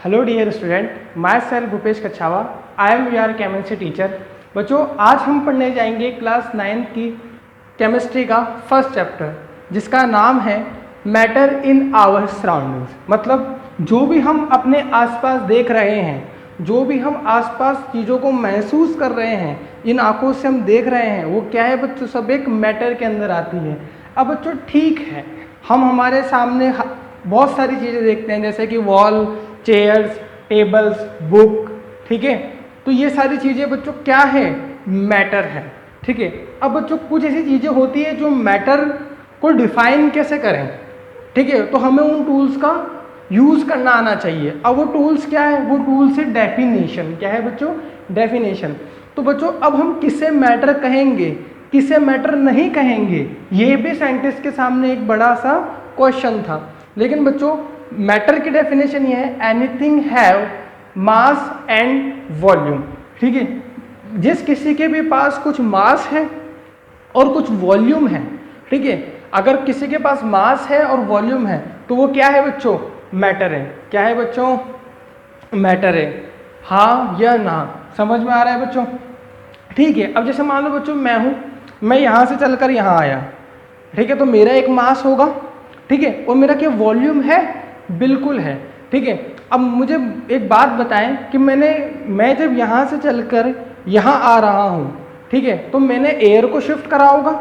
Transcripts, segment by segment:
Hello dear student, myself Bhupesh Kachhawa, I am your chemistry teacher. बच्चों, आज हम पढ़ने जाएंगे क्लास 9 की केमिस्ट्री का फर्स्ट चैप्टर, जिसका नाम है मैटर इन आवर सराउंडिंग्स। मतलब जो भी हम अपने आसपास देख रहे हैं, जो भी हम आसपास चीज़ों को महसूस कर रहे हैं, इन आंखों से हम देख रहे हैं, वो क्या है बच्चों, सब एक मैटर के अंदर आती है। अब बच्चों ठीक है, हम हमारे सामने बहुत सारी चीज़ें देखते हैं, जैसे कि वॉल, चेयर्स, टेबल्स, बुक, ठीक है। तो ये सारी चीज़ें बच्चों क्या है, मैटर है, ठीक है। अब बच्चों कुछ ऐसी चीज़ें होती है जो मैटर को डिफाइन कैसे करें, ठीक है। तो हमें उन टूल्स का यूज़ करना आना चाहिए। अब वो टूल्स क्या है, वो टूल्स है डेफिनेशन। क्या है बच्चों, डेफिनेशन। तो बच्चों अब हम किसे मैटर कहेंगे, किसे मैटर नहीं कहेंगे, ये भी साइंटिस्ट के सामने एक बड़ा सा क्वेश्चन था। लेकिन बच्चों मैटर की डेफिनेशन ये है, anything have mass and volume, ठीक है। जिस किसी के भी पास कुछ मास है और कुछ वॉल्यूम है, ठीक है। अगर किसी के पास मास है और वॉल्यूम है तो वो क्या है बच्चों, मैटर है। क्या है बच्चों, मैटर है। हाँ या ना, समझ में आ रहा है बच्चों, ठीक है। अब जैसे मान लो बच्चों मैं यहाँ से चलकर यहाँ आया, ठीक है। तो मेरा एक मास होगा, ठीक है, और मेरा क्या वॉल्यूम है, बिल्कुल है, ठीक है। अब मुझे एक बात बताएं कि मैं जब यहाँ से चलकर यहाँ आ रहा हूँ, ठीक है, तो मैंने एयर को शिफ्ट करा होगा,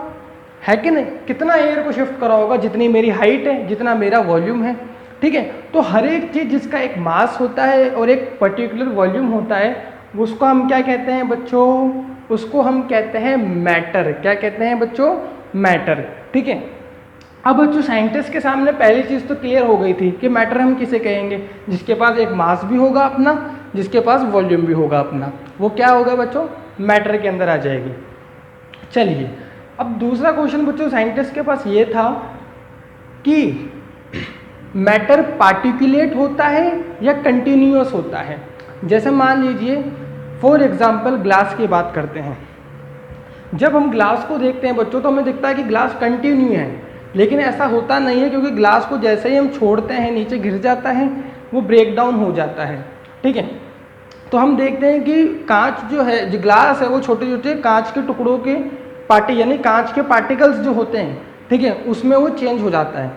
है कि नहीं। कितना एयर को शिफ्ट करा होगा, जितनी मेरी हाइट है, जितना मेरा वॉल्यूम है, ठीक है। तो हर एक चीज़ जिसका एक मास होता है और एक पर्टिकुलर वॉल्यूम होता है, उसको हम क्या कहते हैं बच्चों, उसको हम कहते हैं मैटर। क्या कहते हैं बच्चों, मैटर, ठीक है। अब बच्चों साइंटिस्ट के सामने पहली चीज़ तो क्लियर हो गई थी कि मैटर हम किसे कहेंगे, जिसके पास एक मास भी होगा अपना, जिसके पास वॉल्यूम भी होगा अपना, वो क्या होगा बच्चों, मैटर के अंदर आ जाएगी। चलिए अब दूसरा क्वेश्चन बच्चों साइंटिस्ट के पास ये था कि मैटर पार्टिकुलेट होता है या कंटिन्यूअस होता है। जैसे मान लीजिए फॉर एग्जांपल ग्लास की बात करते हैं। जब हम ग्लास को देखते हैं बच्चों तो हमें दिखता है कि ग्लास कंटिन्यू है, लेकिन ऐसा होता नहीं है, क्योंकि ग्लास को जैसे ही हम छोड़ते हैं नीचे गिर जाता है, वो ब्रेक डाउन हो जाता है, ठीक है। तो हम देखते हैं कि कांच जो है, जो ग्लास है, वो छोटे छोटे कांच के टुकड़ों के यानी कांच के पार्टिकल्स जो होते हैं, ठीक है, उसमें वो चेंज हो जाता है।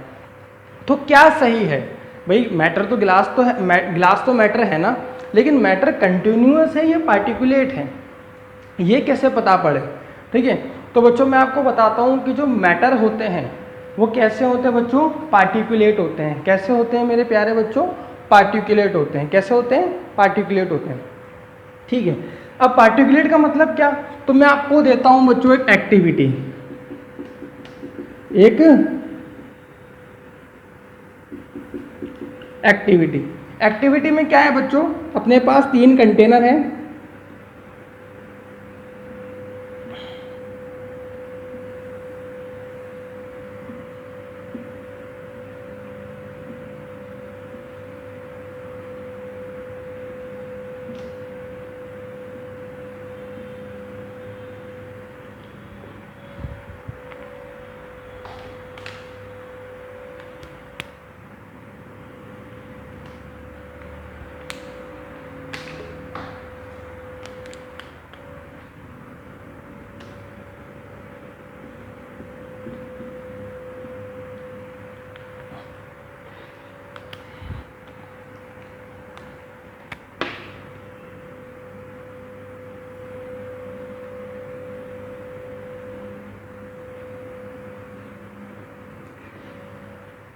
तो क्या सही है भाई, मैटर तो ग्लास तो है, ग्लास तो मैटर है ना, लेकिन मैटर कंटिन्यूअस है या पार्टिकुलेट है, ये कैसे पता पड़े, ठीक है। तो बच्चों मैं आपको बताता हूँ कि जो मैटर होते हैं वो कैसे होते हैं बच्चों, पार्टिकुलेट होते हैं। कैसे होते हैं मेरे प्यारे बच्चों, पार्टिकुलेट होते हैं। कैसे होते हैं, पार्टिकुलेट होते हैं, ठीक है। अब पार्टिकुलेट का मतलब क्या, तो मैं आपको देता हूं बच्चों एक एक्टिविटी, एक्टिविटी में क्या है बच्चों, अपने पास 3 कंटेनर हैं,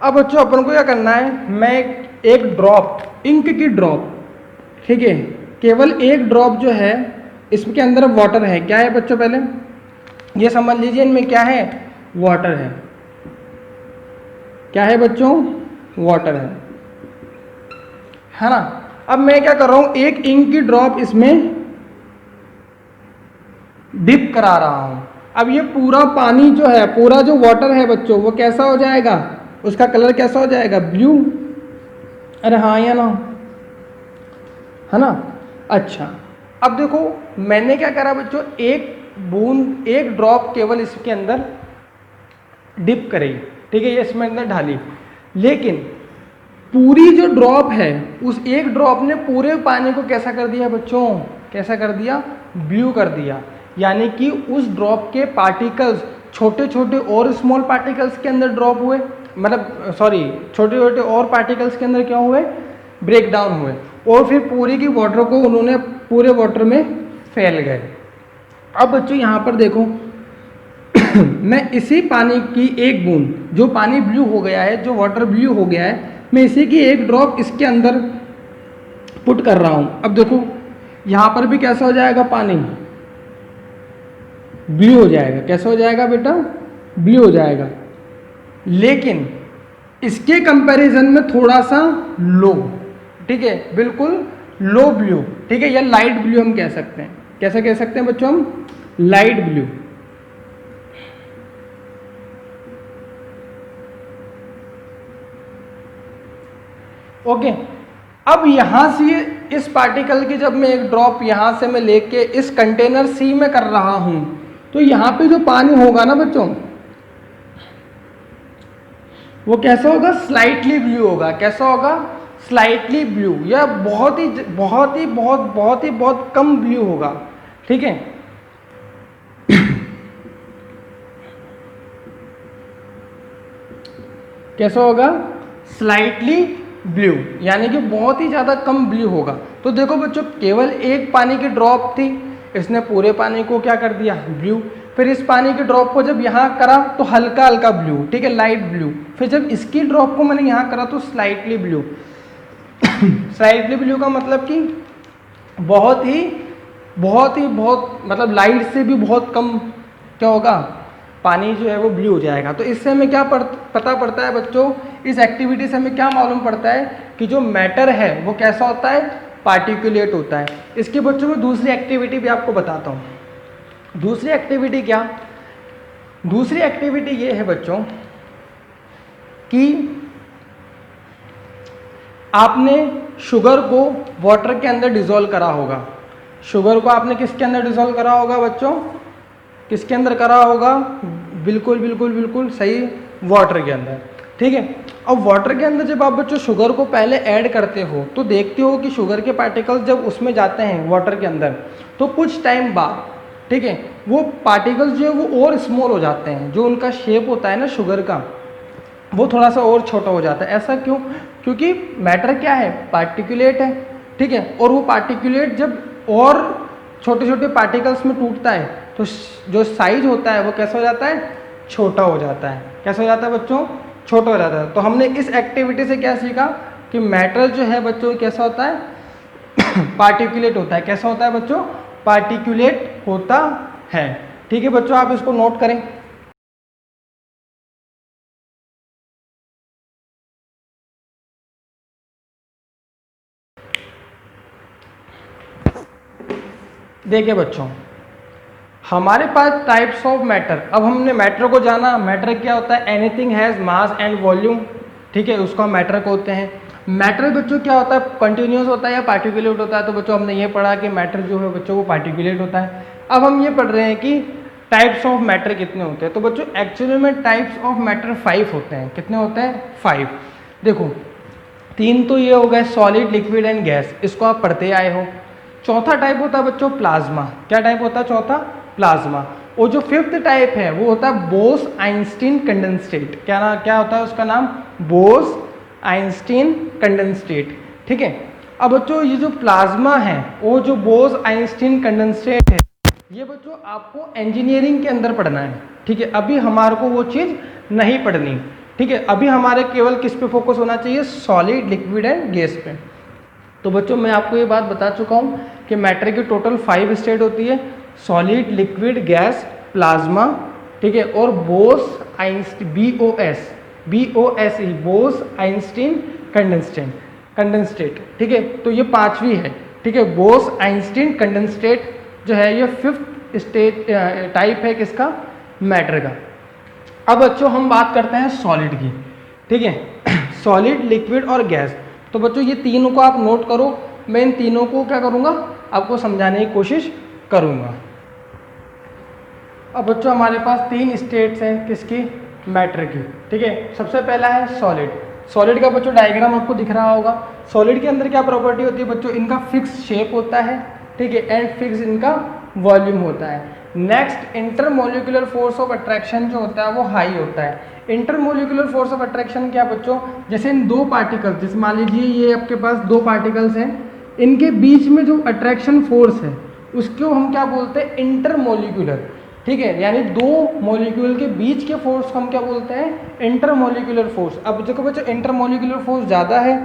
अब बच्चों अपन को क्या करना है, मैं एक ड्रॉप, इंक की ड्रॉप, ठीक है, केवल एक ड्रॉप जो है, इसके अंदर वाटर है। क्या है बच्चों, पहले ये समझ लीजिए इनमें क्या है, वाटर है। क्या है बच्चों, वाटर है ना। अब मैं क्या कर रहा हूं, एक इंक की ड्रॉप इसमें डिप करा रहा हूं। अब ये पूरा पानी जो है, पूरा जो वाटर है बच्चों, वो कैसा हो जाएगा, उसका कलर कैसा हो जाएगा, ब्लू। अरे हाँ या ना, है ना। अच्छा अब देखो मैंने क्या करा बच्चों, एक बूंद, एक ड्रॉप केवल इसके अंदर डिप करी, ठीक है, ये इसमें अंदर ढाली, लेकिन पूरी जो ड्रॉप है उस एक ड्रॉप ने पूरे पानी को कैसा कर दिया बच्चों, कैसा कर दिया, ब्लू कर दिया। यानी कि उस ड्रॉप के पार्टिकल्स छोटे छोटे और स्मॉल पार्टिकल्स के अंदर ड्रॉप हुए, मतलब सॉरी छोटे छोटे और पार्टिकल्स के अंदर क्या हुए, ब्रेक डाउन हुए, और फिर पूरी की वाटर को उन्होंने पूरे वाटर में फैल गए। अब बच्चों यहाँ पर देखो मैं इसी पानी की एक बूंद, जो पानी ब्लू हो गया है, जो वाटर ब्लू हो गया है, मैं इसी की एक ड्रॉप इसके अंदर पुट कर रहा हूँ। अब देखो यहाँ पर भी कैसा हो जाएगा, पानी ब्लू हो जाएगा। कैसा हो जाएगा बेटा, ब्लू हो जाएगा, लेकिन इसके कंपैरिजन में थोड़ा सा लो, ठीक है, बिल्कुल लो ब्लू, ठीक है, या लाइट ब्लू हम कह सकते हैं। कैसा कह सकते हैं बच्चों हम, लाइट ब्लू। ओके, अब यहां से इस पार्टिकल की जब मैं एक ड्रॉप यहां से मैं लेके इस कंटेनर सी में कर रहा हूं, तो यहां पे जो पानी होगा ना बच्चों, वो कैसा होगा, स्लाइटली ब्लू होगा। कैसा होगा, स्लाइटली ब्लू, या बहुत ही बहुत ही बहुत बहुत ही बहुत कम ब्लू होगा, ठीक है। कैसा होगा, स्लाइटली ब्लू, यानी कि बहुत ही ज़्यादा कम ब्लू होगा। तो देखो बच्चों, केवल एक पानी की ड्रॉप थी, इसने पूरे पानी को क्या कर दिया, ब्लू। फिर इस पानी की ड्रॉप को जब यहाँ करा तो हल्का हल्का ब्लू, ठीक है, लाइट ब्लू। फिर जब इसकी ड्रॉप को मैंने यहाँ करा तो स्लाइटली ब्लू। स्लाइटली ब्लू का मतलब कि बहुत ही बहुत मतलब लाइट से भी बहुत कम क्या होगा, पानी जो है वो ब्लू हो जाएगा। तो इससे हमें क्या पता पड़ता है बच्चों, इस एक्टिविटी से हमें क्या मालूम पड़ता है कि जो मैटर है वो कैसा होता है, पार्टिकुलेट होता है। इसके बच्चों में दूसरी एक्टिविटी भी आपको बताता हूँ। दूसरी एक्टिविटी क्या, दूसरी एक्टिविटी ये है बच्चों कि आपने शुगर को वाटर के अंदर डिसॉल्व करा होगा। शुगर को आपने किसके अंदर डिसॉल्व करा होगा बच्चों, किसके अंदर करा होगा, बिल्कुल बिल्कुल बिल्कुल सही, वाटर के अंदर, ठीक है। अब वाटर के अंदर जब आप बच्चों शुगर को पहले ऐड करते हो तो देखते हो कि शुगर के पार्टिकल्स जब उसमें जाते हैं वाटर के अंदर तो कुछ टाइम बाद, ठीक है, वो पार्टिकल्स जो है वो और स्मॉल हो जाते हैं। जो उनका शेप होता है ना शुगर का, वो थोड़ा सा और छोटा हो जाता है। ऐसा क्यों, क्योंकि मैटर क्या है, पार्टिकुलेट है, ठीक है, और वो पार्टिकुलेट जब और छोटे छोटे पार्टिकल्स में टूटता है तो जो साइज होता है वो कैसा हो जाता है, छोटा हो जाता है। कैसा हो जाता है बच्चों, छोटा हो जाता है। तो हमने इस एक्टिविटी से क्या सीखा कि मैटर जो है बच्चों कैसा होता है, पार्टिकुलेट होता है। कैसा होता है बच्चों, पार्टिकुलेट होता है, ठीक है बच्चों, आप इसको नोट करें। देखिए बच्चों, हमारे पास टाइप्स ऑफ मैटर, अब हमने मैटर को जाना। मैटर क्या होता है, anything has mass and volume, ठीक है, उसको हम मैटर कहते हैं। मैटर बच्चों क्या होता है, कंटिन्यूस होता है या पार्टिकुलेट होता है। तो बच्चों हमने ये पढ़ा कि मैटर जो है बच्चों वो पार्टिकुलेट होता है। अब हम ये पढ़ रहे हैं कि टाइप्स ऑफ मैटर कितने होते हैं। तो बच्चों एक्चुअली में टाइप्स ऑफ मैटर 5 होते हैं। कितने होते हैं, 5। देखो 3 तो ये हो गए सॉलिड, लिक्विड एंड गैस, इसको आप पढ़ते आए हो। चौथा टाइप होता है बच्चों प्लाज्मा। क्या टाइप होता है चौथा, प्लाज्मा। और जो 5th टाइप है वो होता है बोस आइंस्टीन कंडेंसेट। क्या होता है उसका नाम, बोस आइंस्टीन कंडेंसेट, ठीक है। अब बच्चों ये जो प्लाज्मा है, वो जो बोस आइंस्टीन कंडेंसेट है, ये बच्चों आपको इंजीनियरिंग के अंदर पढ़ना है, ठीक है। अभी हमारे को वो चीज़ नहीं पढ़नी, ठीक है। अभी हमारे केवल किस पे फोकस होना चाहिए, सॉलिड, लिक्विड एंड गैस पे। तो बच्चों मैं आपको ये बात बता चुका हूँ कि मैटर की टोटल 5 स्टेट होती है, सॉलिड, लिक्विड, गैस, प्लाज्मा, ठीक है, और Bose Einstein, BOSE, Bose Einstein condensate, ठीक है। तो ये 5वीं है, ठीक है। बोस आइंस्टीन कंडेंसेट जो है ये 5th स्टेट टाइप है किसका, मैटर का। अब बच्चों हम बात करते हैं सॉलिड की, ठीक है। सॉलिड, लिक्विड और गैस। तो बच्चों ये तीनों को आप नोट करो। मैं इन तीनों को क्या करूँगा, आपको समझाने की कोशिश करूँगा। अब बच्चों हमारे पास 3 स्टेट्स हैं किसकी, मैटर की, ठीक है। सबसे पहला है सॉलिड। सॉलिड का बच्चों डायग्राम आपको दिख रहा होगा। सॉलिड के अंदर क्या प्रॉपर्टी होती है बच्चों, इनका फिक्स शेप होता है, ठीक है, एंड फिक्स इनका वॉल्यूम होता है। Next intermolecular force of attraction जो होता है वो हाई होता है। इंटरमोलिकुलर फोर्स ऑफ अट्रैक्शन क्या बच्चों, जैसे इन दो पार्टिकल्स, जैसे मान लीजिए ये आपके पास दो पार्टिकल्स हैं, इनके बीच में जो अट्रैक्शन फोर्स है उसको हम क्या बोलते हैं, इंटरमोलिकुलर, ठीक है, यानी दो मॉलिक्यूल के बीच के फोर्स को हम क्या बोलते हैं, इंटरमोलिकुलर फोर्स। अब देखो बच्चों इंटरमोलिकुलर फोर्स ज़्यादा है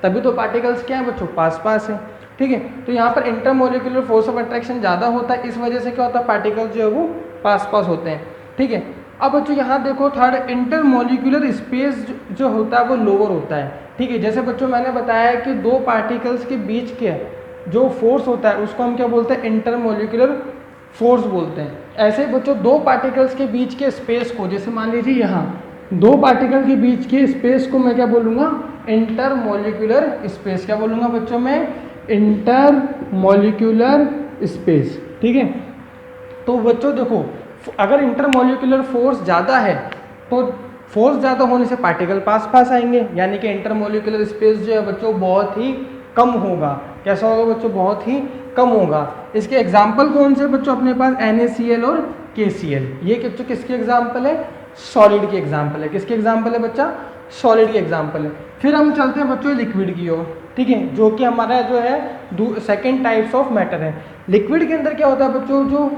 तभी तो पार्टिकल्स क्या है बच्चों, पास पास है, ठीक है। तो यहाँ पर इंटरमोलिकुलर फोर्स ऑफ अट्रैक्शन ज़्यादा होता है, इस वजह से क्या होता है, पार्टिकल्स जो है वो पास पास होते हैं, ठीक है। अब बच्चों यहाँ देखो थर्ड, इंटरमोलिकुलर स्पेस जो होता है वो लोअर होता है, ठीक है। जैसे बच्चों मैंने बताया कि दो पार्टिकल्स के बीच के जो फोर्स होता है उसको हम क्या बोलते हैं, इंटरमोलिकुलर फोर्स बोलते हैं। ऐसे ही बच्चों दो पार्टिकल्स के बीच के स्पेस को, जैसे मान लीजिए यहाँ दो पार्टिकल के बीच के स्पेस को मैं क्या बोलूँगा, इंटरमोलिकुलर स्पेस। क्या बोलूँगा बच्चों मैं, इंटरमोलिकुलर स्पेस, ठीक है। तो बच्चों देखो अगर इंटरमोलिकुलर फोर्स ज़्यादा है तो फोर्स ज़्यादा होने से पार्टिकल पास पास आएंगे, यानी कि इंटरमोलिकुलर स्पेस जो है बच्चों बहुत ही कम होगा। कैसा होगा बच्चों, बहुत ही कम होगा। इसके एग्जाम्पल कौन से बच्चों अपने पास, NaCl और KCl। ये बच्चों किसके एग्जाम्पल है, सॉलिड के एग्जाम्पल है। किसके एग्जाम्पल है बच्चा, सॉलिड के एग्जाम्पल है। फिर हम चलते हैं बच्चों लिक्विड की ओर, ठीक है, जो कि हमारा जो है सेकेंड टाइप्स ऑफ मैटर है। लिक्विड के अंदर क्या होता है बच्चों, जो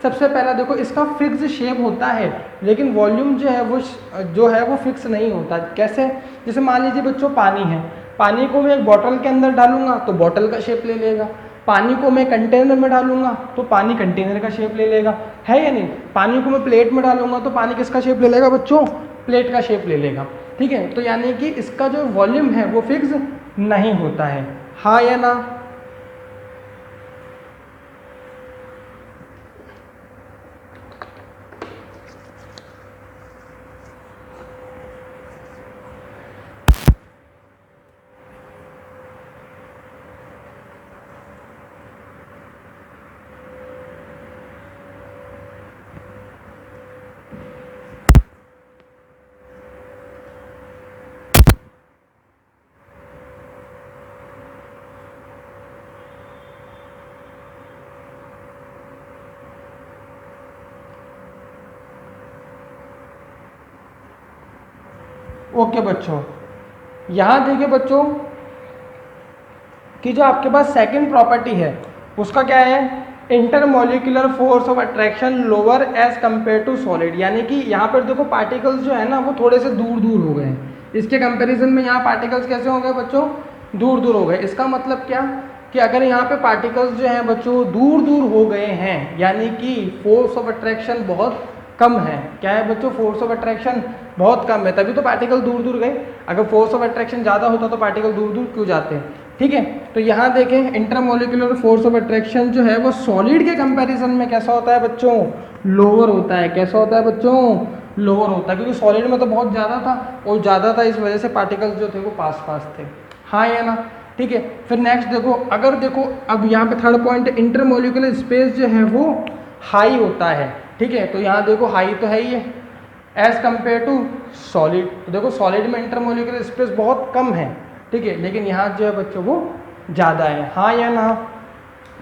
सबसे पहला देखो इसका फिक्स शेप होता है लेकिन वॉल्यूम जो है वो फिक्स नहीं होता। कैसे, जैसे मान लीजिए बच्चों पानी है, पानी को मैं एक बॉटल के अंदर डालूंगा तो बॉटल का शेप ले लेगा, पानी को मैं कंटेनर में डालूंगा तो पानी कंटेनर का शेप ले लेगा, है या नहीं। पानी को मैं प्लेट में डालूंगा तो पानी किसका शेप ले लेगा बच्चों, प्लेट का शेप ले लेगा, ठीक है। तो यानी कि इसका जो वॉल्यूम है वो फिक्स नहीं होता है, हाँ या ना। ओके बच्चों, यहाँ देखिए बच्चों कि जो आपके पास सेकंड प्रॉपर्टी है उसका क्या है, intermolecular force of attraction lower as compare to solid. यानी कि यहाँ पर देखो पार्टिकल्स जो है ना वो थोड़े से दूर दूर हो गए, इसके कंपैरिजन में यहाँ पार्टिकल्स कैसे हो गए बच्चों, दूर दूर हो गए। इसका मतलब क्या कि अगर यहाँ पे पार्टिकल्स जो हैं बच्चों दूर दूर हो गए हैं, यानी कि फोर्स ऑफ अट्रैक्शन बहुत कम है। क्या है बच्चों, फोर्स ऑफ अट्रैक्शन बहुत कम है, तभी तो पार्टिकल दूर दूर गए। अगर फोर्स ऑफ अट्रैक्शन ज़्यादा होता तो पार्टिकल दूर दूर क्यों जाते हैं, ठीक है। तो यहाँ देखें इंटरमोलिकुलर फोर्स ऑफ अट्रैक्शन जो है वो सॉलिड के कंपैरिजन में कैसा होता है बच्चों, लोअर होता है। कैसा होता है बच्चों, लोअर होता है, क्योंकि सॉलिड में तो बहुत ज़्यादा था और ज़्यादा था इस वजह से पार्टिकल्स जो थे वो पास पास थे, हाँ या ना, ठीक है। फिर नेक्स्ट देखो, अगर देखो अब यहाँ पे थर्ड पॉइंट, इंटरमोलिकुलर स्पेस जो है वो हाई होता है, ठीक है। तो यहाँ देखो हाई तो है ही है एज कंपेयर टू सॉलिड। तो देखो सॉलिड में इंटरमोलिकुलर स्पेस बहुत कम है, ठीक है, लेकिन यहाँ जो है बच्चों वो ज़्यादा है, हाँ या ना।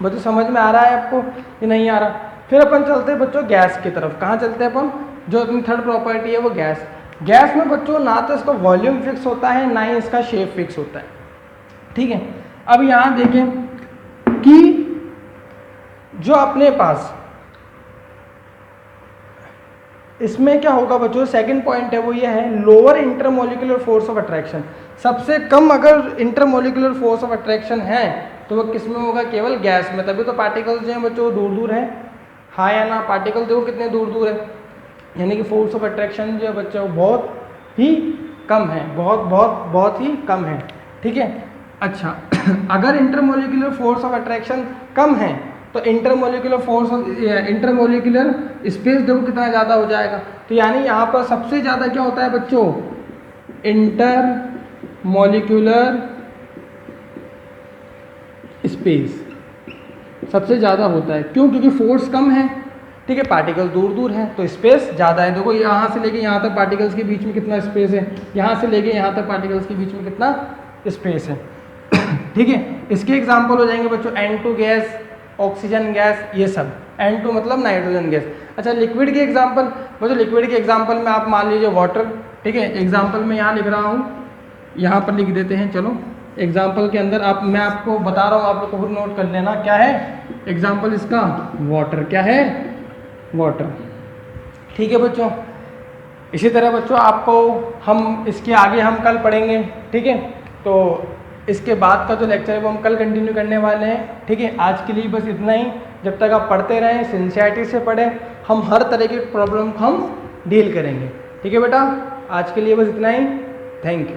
बच्चों समझ में आ रहा है आपको कि नहीं आ रहा। फिर अपन चलते हैं बच्चों गैस की तरफ। कहाँ चलते हैं अपन, जो अपनी थर्ड प्रॉपर्टी है वो गैस। गैस में बच्चों ना तो इसका वॉल्यूम फिक्स होता है ना ही इसका शेप फिक्स होता है, ठीक है। अब यहाँ देखें कि जो अपने पास इसमें क्या होगा बच्चों, सेकंड पॉइंट है वो ये है lower intermolecular force of attraction. सबसे कम अगर इंटरमोलिकुलर फोर्स ऑफ अट्रैक्शन है तो वो किस में होगा, केवल गैस में। तभी तो पार्टिकल्स जो हैं बच्चों दूर दूर है, हाँ या ना। पार्टिकल देखो कितने दूर दूर है, यानी कि फोर्स ऑफ अट्रैक्शन जो है बच्चों बहुत ही कम है, बहुत ही कम है, ठीक है। अच्छा अगर इंटरमोलिकुलर फोर्स ऑफ अट्रैक्शन कम है तो इंटरमोलिकुलर स्पेस देखो कितना ज़्यादा हो जाएगा। तो यानी यहाँ पर सबसे ज़्यादा क्या होता है बच्चों, इंटरमोलिकुलर स्पेस सबसे ज़्यादा होता है। क्यों, क्योंकि फोर्स कम है, ठीक है, पार्टिकल दूर दूर हैं तो स्पेस ज़्यादा है। देखो यहाँ से लेके यहाँ तक पार्टिकल्स के बीच में कितना स्पेस है, यहाँ से लेके यहाँ तक पार्टिकल्स के बीच में कितना स्पेस है। ठीक है, इसके एग्जाम्पल हो जाएंगे बच्चों N2 गैस, ऑक्सीजन गैस, ये सब। N2 मतलब नाइट्रोजन गैस। अच्छा, लिक्विड के एग्जाम्पल बच्चों, लिक्विड के एग्जाम्पल में आप मान लीजिए वाटर। ठीक है, एग्जाम्पल में यहाँ लिख रहा हूँ, यहाँ पर लिख देते हैं। चलो एग्जाम्पल के अंदर मैं आपको बता रहा हूँ, आप लोग को खुद नोट कर लेना। क्या है एग्जाम्पल इसका? वाटर। क्या है? वाटर। ठीक है बच्चों, इसी तरह बच्चों आपको हम इसके आगे हम कल पढ़ेंगे। ठीक है, तो इसके बाद का जो लेक्चर है वो हम कल कंटिन्यू करने वाले हैं। ठीक है, आज के लिए बस इतना ही। जब तक आप पढ़ते रहें, सिंसियरिटी से पढ़ें, हम हर तरह की प्रॉब्लम को हम डील करेंगे। ठीक है बेटा, आज के लिए बस इतना ही। Thank you.